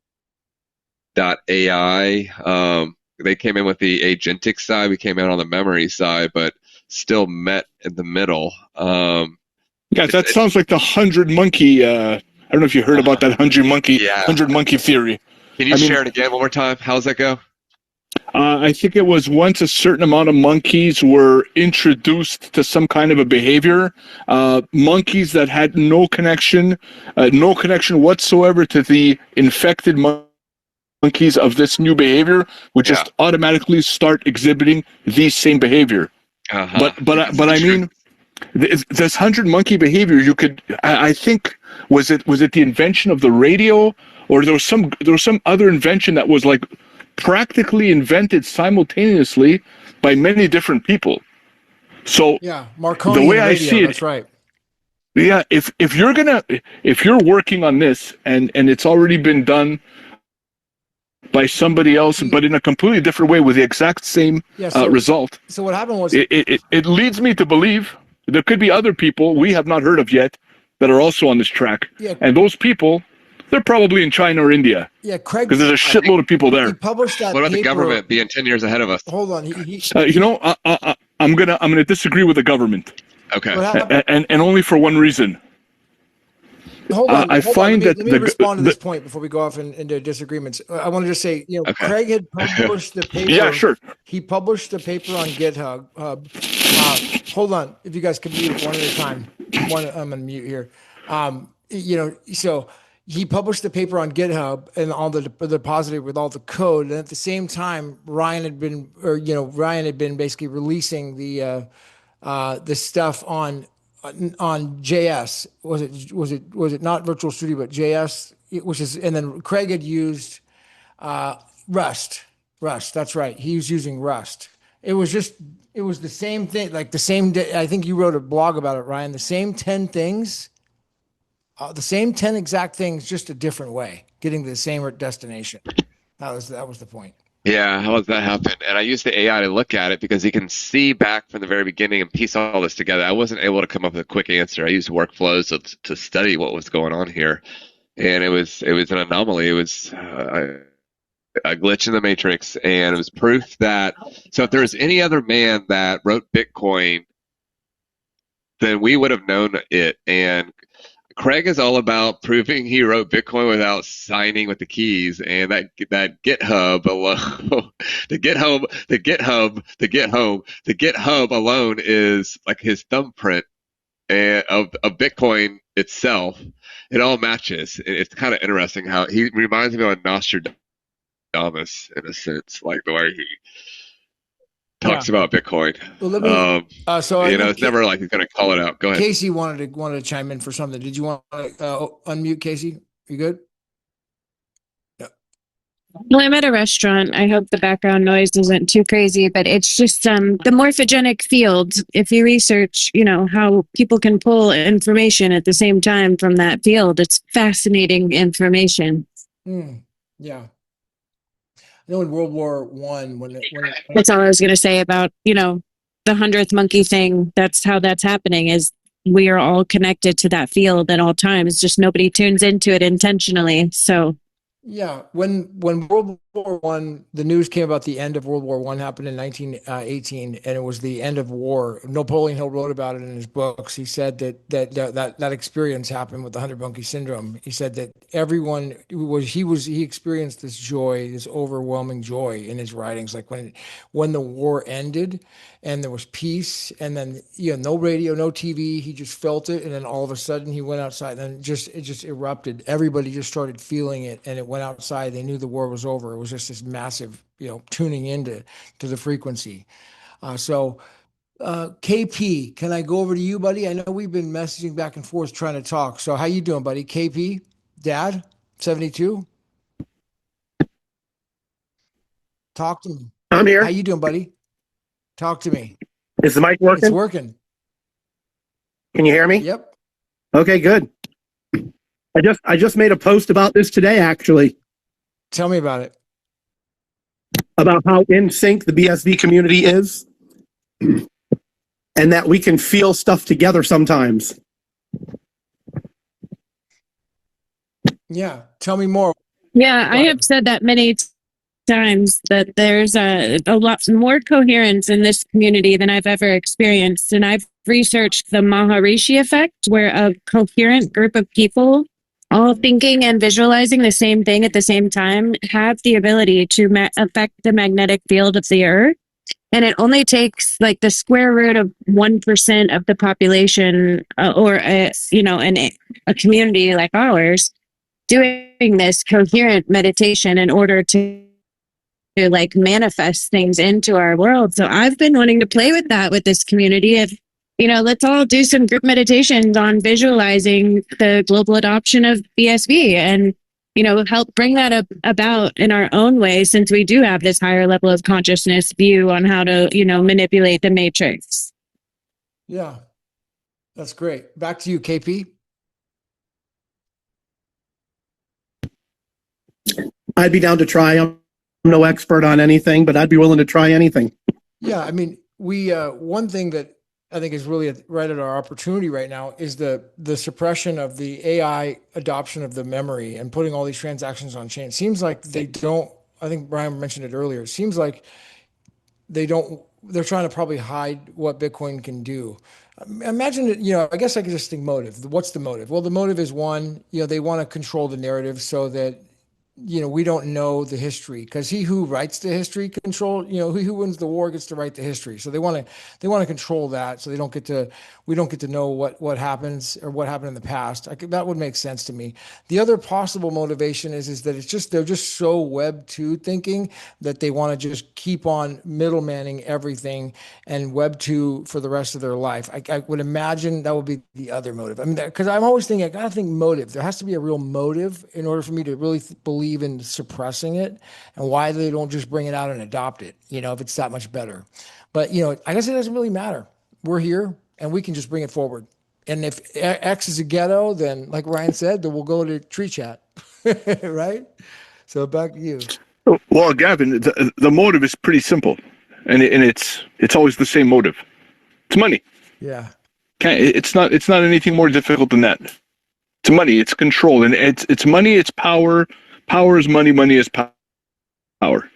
They came in with the agentic side. We came in on the memory side, but still met in the middle. Yeah, that sounds like the 100 monkey. I don't know if you heard about that 100 monkey theory. Can you share it again one more time? How's that go? I think it was once a certain amount of monkeys were introduced to some kind of a behavior. Monkeys that had no connection whatsoever to the infected monkeys of this new behavior would just automatically start exhibiting the same behavior. But I mean, this 100 monkey behavior, you could, I think, was it the invention of the radio, or there was some other invention that was like practically invented simultaneously by many different people. So Marconi, the way radio, I see it, that's right. Yeah, if you're working on this and it's already been done by somebody else, but in a completely different way with the exact same result. So what happened was it leads me to believe there could be other people we have not heard of yet that are also on this track. Yeah. And those people, they're probably in China or India. Yeah, Craig. Because there's a shitload of people there. He published that. What about paper. the government being 10 years ahead of us? Hold on. I'm gonna disagree with the government. Okay. And only for one reason. Hold on. I find let me that respond to this point before we go off into disagreements. I want to just say, Okay. Craig had published the paper. Yeah, sure. He published the paper on GitHub. Hold on, if you guys could mute one at a time. I'm gonna mute here. So he published the paper on GitHub and all the repository with all the code, and at the same time, Ryan had been basically releasing the stuff on JS. Was it not Virtual Studio but JS, which is, and then Craig had used Rust. That's right. He was using Rust. It was the same thing, like the same day. I think you wrote a blog about it, Ryan. The same 10 things, the same 10 exact things, just a different way, getting to the same destination. That was the point. Yeah, how does that happen? And I used the AI to look at it because he can see back from the very beginning and piece all this together. I wasn't able to come up with a quick answer. I used workflows to study what was going on here, and it was an anomaly. It was a glitch in the matrix, and it was proof that. So if there was any other man that wrote Bitcoin, then we would have known it. And Craig is all about proving he wrote Bitcoin without signing with the keys, and that GitHub alone, the GitHub alone is like his thumbprint of Bitcoin itself. It all matches. It's kind of interesting how he reminds me of Nostradamus in a sense, like the way he talks about Bitcoin. Well, let me, it's never like he's going to call it out. Go ahead. Casey wanted to chime in for something. Did you want to unmute, Casey? You good? Yeah. Well, I'm at a restaurant. I hope the background noise isn't too crazy, but it's just the morphogenic field. If you research, how people can pull information at the same time from that field, it's fascinating information. Yeah. I know in World War I, that's all I was going to say about, the 100th monkey thing. That's how that's happening, is we are all connected to that field at all times. Just nobody tunes into it intentionally. So yeah, when World War I, the news came about the end of World War I happened in 1918, and it was the end of war. Napoleon Hill wrote about it in his books. He said that experience happened with the 100 monkey syndrome. He said that everyone he experienced this joy, this overwhelming joy in his writings, like when the war ended and there was peace, and then no radio, no TV, he just felt it, and then all of a sudden he went outside, and it just erupted. Everybody just started feeling it, and it went outside. They knew the war was over. It was just this massive, tuning into the frequency. KP, can I go over to you, buddy? I know we've been messaging back and forth trying to talk. So how you doing, buddy? KP, Dad, 72. Talk to me. I'm here. How you doing, buddy? Talk to me. Is the mic working? It's working. Can you hear me? Yep. Okay, good. I just made a post about this today, actually. Tell me about it. About how in sync the BSV community is, and that we can feel stuff together sometimes. Yeah. Tell me more. Yeah, I have said that many times, that there's a lot more coherence in this community than I've ever experienced. And I've researched the Maharishi effect, where a coherent group of people all thinking and visualizing the same thing at the same time have the ability to affect the magnetic field of the earth. And it only takes like the square root of 1% of the population, or a community like ours, doing this coherent meditation in order to like manifest things into our world. So I've been wanting to play with that with this community of, let's all do some group meditations on visualizing the global adoption of BSV and, help bring that about in our own way, since we do have this higher level of consciousness view on how to, manipulate the matrix. Yeah, that's great. Back to you, KP. I'd be down to try. I'm no expert on anything, but I'd be willing to try anything. Yeah, I mean, we one thing that I think is really right at our opportunity right now is the suppression of the AI adoption of the memory and putting all these transactions on chain. It seems like they don't. I think Brian mentioned it earlier. It seems like they don't. They're trying to probably hide what Bitcoin can do. Imagine it, I guess I could just think motive. What's the motive? Well, the motive is one, they want to control the narrative so that we don't know the history, because he who writes the history he who wins the war gets to write the history. So they want to control that, so we don't get to know what happens or what happened in the past. That would make sense to me. The other possible motivation is that they're just so Web 2 thinking that they want to just keep on middlemaning everything and Web 2 for the rest of their life. I would imagine that would be the other motive. I mean, because I'm always thinking, I gotta think motive. There has to be a real motive in order for me to really believe in suppressing it, and why they don't just bring it out and adopt it, if it's that much better. But, I guess it doesn't really matter. We're here and we can just bring it forward. And if X is a ghetto, then like Ryan said, then we'll go to tree chat, right? So back to you. Well, Gavin, the motive is pretty simple, and it's always the same motive. It's money. Yeah. It's not anything more difficult than that. It's money. It's control, and it's money. It's power. Power is money. Money is power.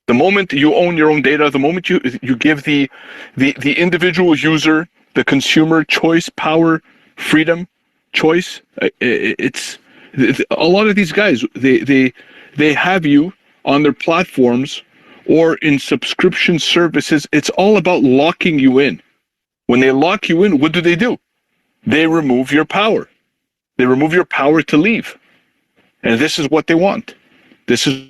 The moment you own your own data, the moment you give the individual user, the consumer, choice, power, freedom, choice, it's a lot of these guys. They have you on their platforms or in subscription services. It's all about locking you in. When they lock you in, what do? They remove your power. They remove your power to leave. And this is what they want. This is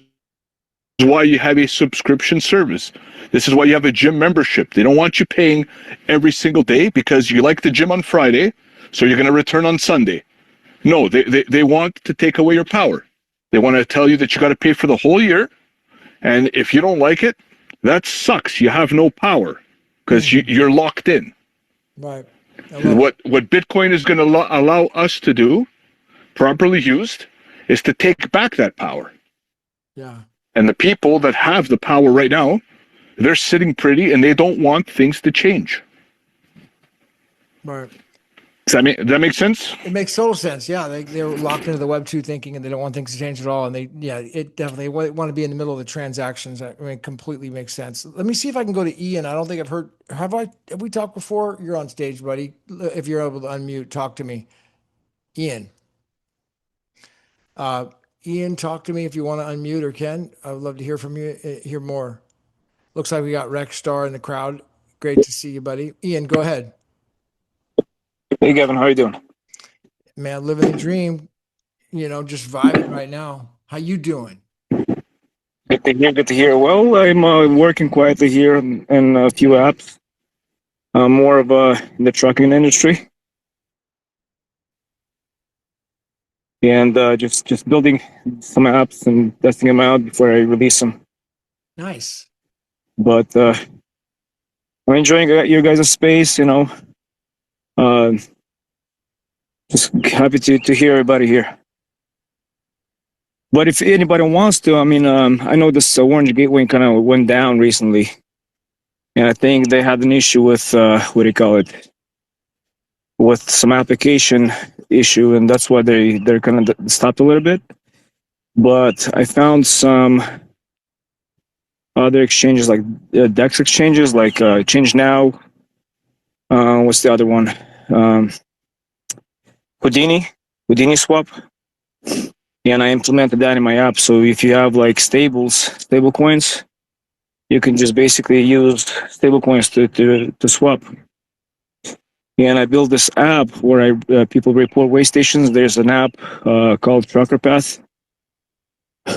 why you have a subscription service. This is why you have a gym membership. They don't want you paying every single day because you like the gym on Friday, so you're going to return on Sunday. No, they want to take away your power. They want to tell you that you got to pay for the whole year. And if you don't like it, that sucks. You have no power because you're locked in. Right. What Bitcoin is going to allow us to do, properly used, is to take back that power. Yeah. And the people that have the power right now, they're sitting pretty and they don't want things to change. Right. Does that make sense? It makes total sense. Yeah, they're locked into the Web 2 thinking, and they don't want things to change at all. And it definitely want to be in the middle of the transactions. I mean, it completely makes sense. Let me see if I can go to Ian. I don't think I've heard. Have we talked before? You're on stage, buddy. If you're able to unmute, talk to me, Ian. Ian, talk to me if you want to unmute, or Ken. I would love to hear from you. Hear more. Looks like we got Rex Star in the crowd. Great to see you, buddy. Ian, go ahead. Hey, Gavin, how are you doing? Man, living the dream, just vibing right now. How you doing? Good to hear. Good to hear. Well, I'm working quietly here in a few apps. More of in the trucking industry, and just building some apps and testing them out before I release them. Nice. But I'm enjoying your guys' space. Just happy to hear everybody here. But if anybody wants to, I mean, I know this Orange Gateway kind of went down recently, and I think they had an issue with with some application issue, and that's why they're kind of stopped a little bit. But I found some other exchanges like DEX exchanges, like Change Now. What's the other one? Houdini Swap. And I implemented that in my app. So if you have like stable coins, you can just basically use stable coins to swap. And I built this app where people report way stations. There's an app called Trucker Path,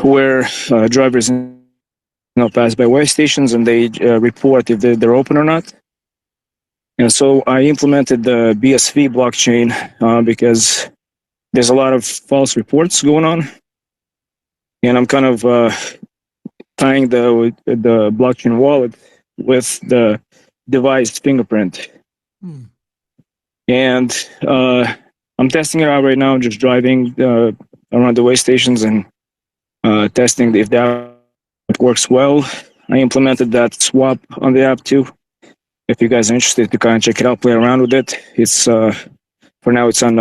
where drivers pass by way stations and they report if they're open or not. And so I implemented the BSV blockchain because there's a lot of false reports going on, and I'm kind of tying the blockchain wallet with the device fingerprint. And I'm testing it out right now, just driving around the way stations, and testing if that works well. I implemented that swap on the app too. If you guys are interested, you can check it out, play around with it. It's for now it's on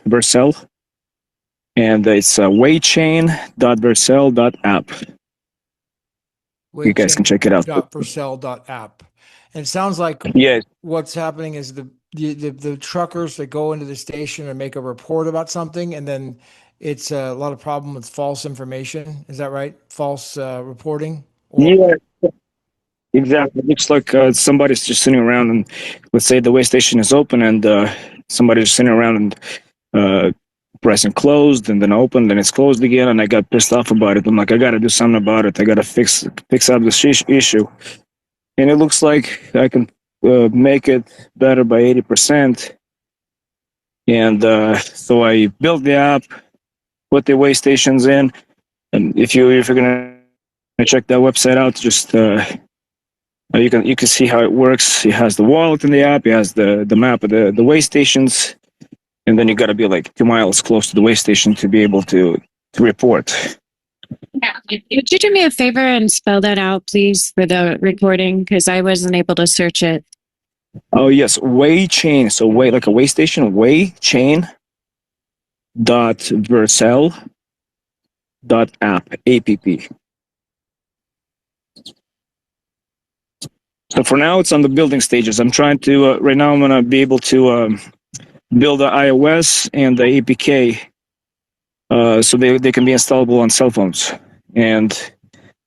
Vercel, and it's waychain.vercel.app. You guys can check it out. Vercel.app. And it sounds like Yeah, what's happening is the truckers that go into the station and make a report about something, and then it's a lot of problem with false information. Is that right? False reporting? yeah, exactly. It looks like somebody's just sitting around, and let's say the way station is open, and somebody's sitting around and pressing closed, and then open, then it's closed again, and I got pissed off about it. I'm like, I got to do something about it. I got to fix up this issue, and it looks like I can make it better by 80%. And so I built the app, put the way stations in, and if you're gonna check that website out, just you can see how it works. It has the wallet in the app. It has the map of the way stations, and then you got to be like 2 miles close to the way station to be able to report. Yeah. Could you do me a favor and spell that out, please, for the recording? Because I wasn't able to search it. Oh yes, way chain. So way like a way station. Way chain. Vercel. App. So for now, it's on the building stages. I'm trying to right now. I'm gonna be able to build the iOS and the APK, so they can be installable on cell phones, and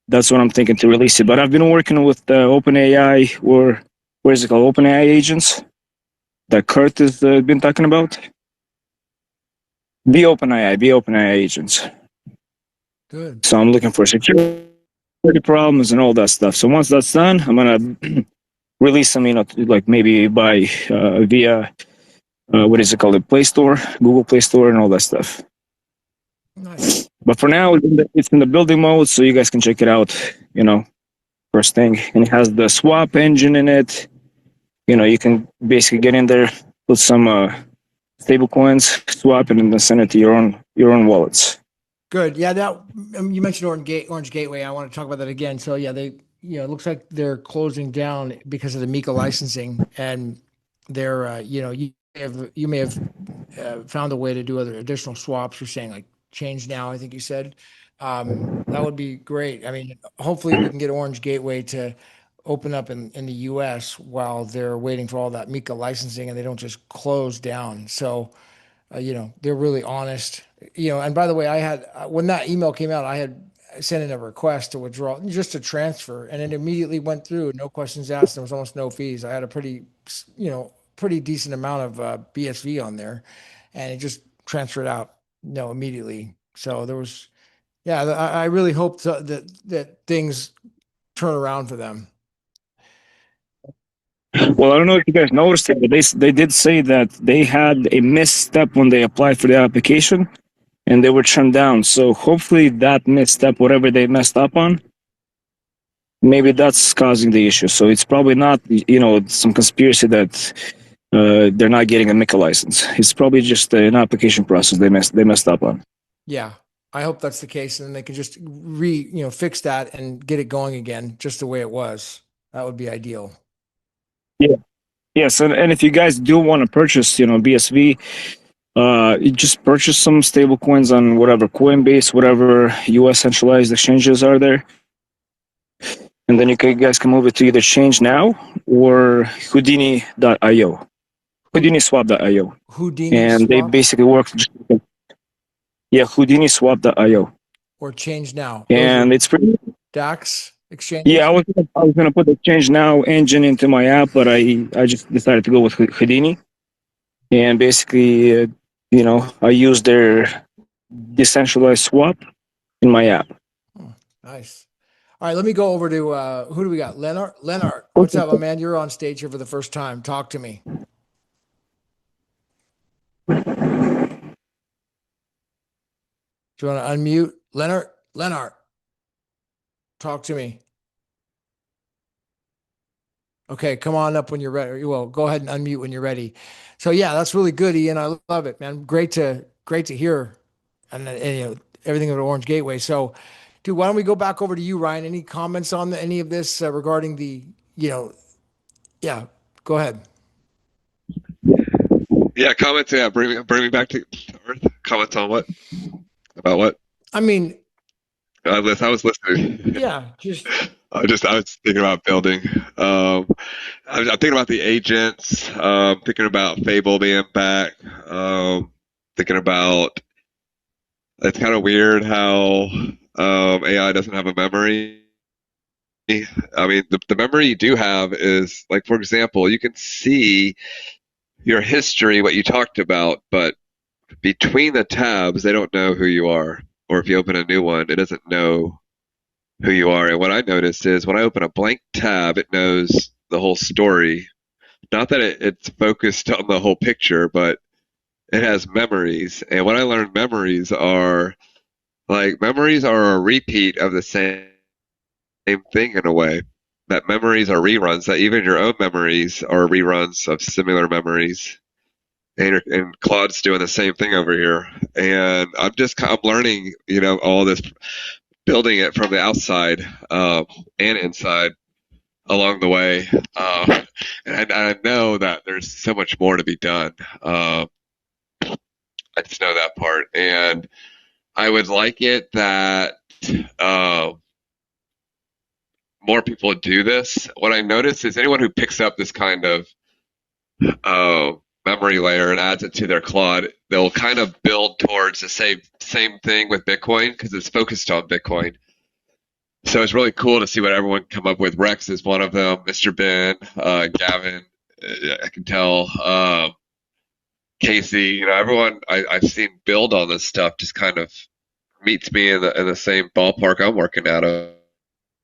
that's what I'm thinking to release it. But I've been working with OpenAI, or what is it called, OpenAI agents that Kurt has been talking about. Be OpenAI agents. Good. So I'm looking for security problems and all that stuff. So once that's done, I'm gonna release them, like maybe by via what is it called, the Play Store, Google Play Store, and all that stuff. Nice. But for now, it's in the building mode, so you guys can check it out. First thing, and it has the swap engine in it. You can basically get in there, put some stable coins, swap it, and then send it to your own wallets. Good. Yeah, that you mentioned Orange Gateway. I want to talk about that again. So yeah, it looks like they're closing down because of the Mika licensing, and they're you may have found a way to do other additional swaps. You're saying like change now, I think you said. That would be great. I mean, hopefully we can get Orange Gateway to open up in the US while they're waiting for all that Mika licensing, and they don't just close down. So they're really honest. And by the way, I had when that email came out, I had sent in a request to withdraw, just to transfer, and it immediately went through, no questions asked. There was almost no fees. I had a pretty decent amount of BSV on there, and it just transferred out, immediately. So there was, yeah, I really hope that things turn around for them. Well, I don't know if you guys noticed it, but they did say that they had a misstep when they applied for the application, and they were turned down. So hopefully that misstep, whatever they messed up on, maybe that's causing the issue. So it's probably not, some conspiracy that they're not getting a Mika license. It's probably just an application process they messed up on. Yeah, I hope that's the case, and they can just fix that and get it going again, just the way it was. That would be ideal. Yeah. Yes, and if you guys do want to purchase, BSV, you just purchase some stable coins on whatever Coinbase, whatever US centralized exchanges are there. And then you guys can move it to either Change Now or Houdini.io. HoudiniSwap.io. Houdini and Swap? They basically work. HoudiniSwap.io. Or Change Now. And it's pretty. DAX exchange. Yeah, I was gonna put the Change Now engine into my app, but I just decided to go with Houdini, and basically, I use their decentralized swap in my app. Oh, nice. All right, let me go over to who do we got? Leonard, what's up, my man? You're on stage here for the first time. Talk to me. Do you want to unmute Leonard? Talk to me. Okay, come on up when you're ready. Well, go ahead and unmute when you're ready. So yeah, that's really good, Ian. I love it, man. Great to hear, and everything of Orange Gateway. So Dude, why don't we go back over to you, Ryan? Any comments on any of this regarding the, yeah, go ahead. Yeah, comments. Yeah, bring me back to Earth. Comments on what? About what? I mean, I was listening. yeah, just I was thinking about building. I'm thinking about the agents. Thinking about Fable being back. Thinking about it's kind of weird how AI doesn't have a memory. I mean, the memory you do have is like, for example, you can see your history, what you talked about, but between the tabs, they don't know who you are. Or if you open a new one, it doesn't know who you are. And what I noticed is when I open a blank tab, it knows the whole story. Not that it's focused on the whole picture, but it has memories. And what I learned, memories are a repeat of the same thing in a way. That memories are reruns, that even your own memories are reruns of similar memories. And Claude's doing the same thing over here. And I'm learning, all this, building it from the outside and inside along the way. And I know that there's so much more to be done. I just know that part. And I would like it that more people do this. What I notice is anyone who picks up this kind of memory layer and adds it to their Claude, they'll kind of build towards the same thing with Bitcoin because it's focused on Bitcoin. So it's really cool to see what everyone come up with. Rex is one of them. Mr. Ben, Gavin, I can tell, Casey. Everyone I've seen build on this stuff just kind of meets me in the same ballpark I'm working out of.